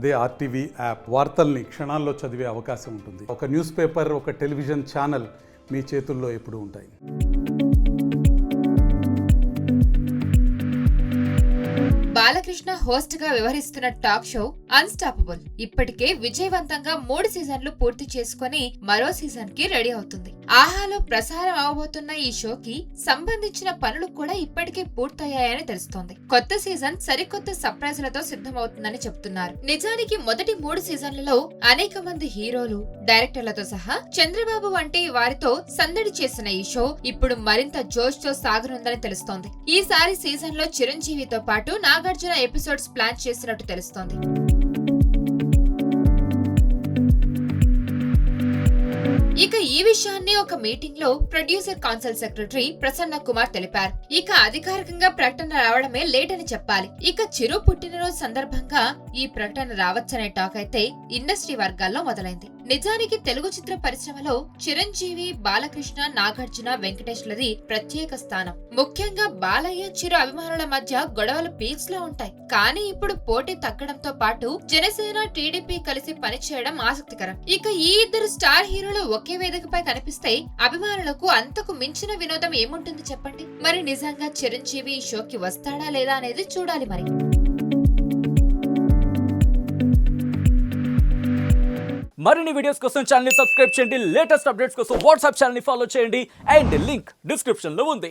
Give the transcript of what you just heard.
అదే RTV app వార్తల్ని క్షణాల్లో చదివే అవకాశం ఉంటుంది. ఒక న్యూస్ పేపర్, ఒక టెలివిజన్ ఛానల్ మీ చేతుల్లో ఎప్పుడూ ఉంటాయి. బాలకృష్ణ హోస్ట్ గా వ్యవహరిస్తున్న టాక్ షో అన్స్టాపబుల్ ఇప్పటికే విజయవంతంగా 3 సీజన్లు పూర్తి చేసుకుని మరో సీజన్ కి రెడీ అవుతుంది. ఆహాలో ప్రసారం అవబోతున్న ఈ షోకి సంబంధించిన పనులు కూడా ఇప్పటికే పూర్తయ్యాయని తెలుస్తోంది. కొత్త సీజన్ సరికొత్త సర్ప్రైజులతో సిద్ధమవుతుందని చెబుతున్నారు. నిజానికి మొదటి 3 సీజన్లలో అనేక మంది హీరోలు, డైరెక్టర్లతో సహా చంద్రబాబు వంటి వారితో సందడి చేసిన ఈ షో ఇప్పుడు మరింత జోష్ తో సాగనుందని తెలుస్తోంది. ఈసారి సీజన్ లో చిరంజీవితో పాటు నాగార్జున ఎపిసోడ్స్ ప్లాన్ చేసినట్టు తెలుస్తోంది. ఇక ఈ విషయాన్ని ఒక మీటింగ్ లో producer council secretary Prasanna Kumar తెలిపారు. ఇక అధికారికంగా ప్రకటన రావడమే లేట్ అని చెప్పాలి. ఇక చిరు పుట్టినరోజు సందర్భంగా ఈ ప్రకటన రావచ్చనే టాక్ అయితే ఇండస్ట్రీ వర్గాల్లో మొదలైంది. నిజానికి తెలుగు చిత్ర పరిశ్రమలో చిరంజీవి, బాలకృష్ణ, నాగార్జున, వెంకటేష్లది ప్రత్యేక స్థానం. ముఖ్యంగా బాలయ్య, చిరు అభిమానుల మధ్య గొడవలు పీక్స్ లో ఉంటాయి. కానీ ఇప్పుడు పోటీ తగ్గడంతో పాటు జనసేన, టీడీపీ కలిసి పనిచేయడం ఆసక్తికరం. ఇక ఈ ఇద్దరు స్టార్ హీరోలు ఒకే వేదికపై కనిపిస్తే అభిమానులకు అంతకు మించిన వినోదం ఏముంటుంది చెప్పండి. మరి నిజంగా చిరంజీవి ఈ షోకి వస్తాడా లేదా అనేది చూడాలి. మరి మరిన్ని వీడియోస్ కోసం ఛానల్ ని సబ్స్క్రైబ్ చేయండి. లేటెస్ట్ అప్డేట్స్ కోసం వాట్సాప్ ఛానల్ ని ఫాలో చేయండి. అండ్ లింక్ డిస్క్రిప్షన్ లో ఉంది.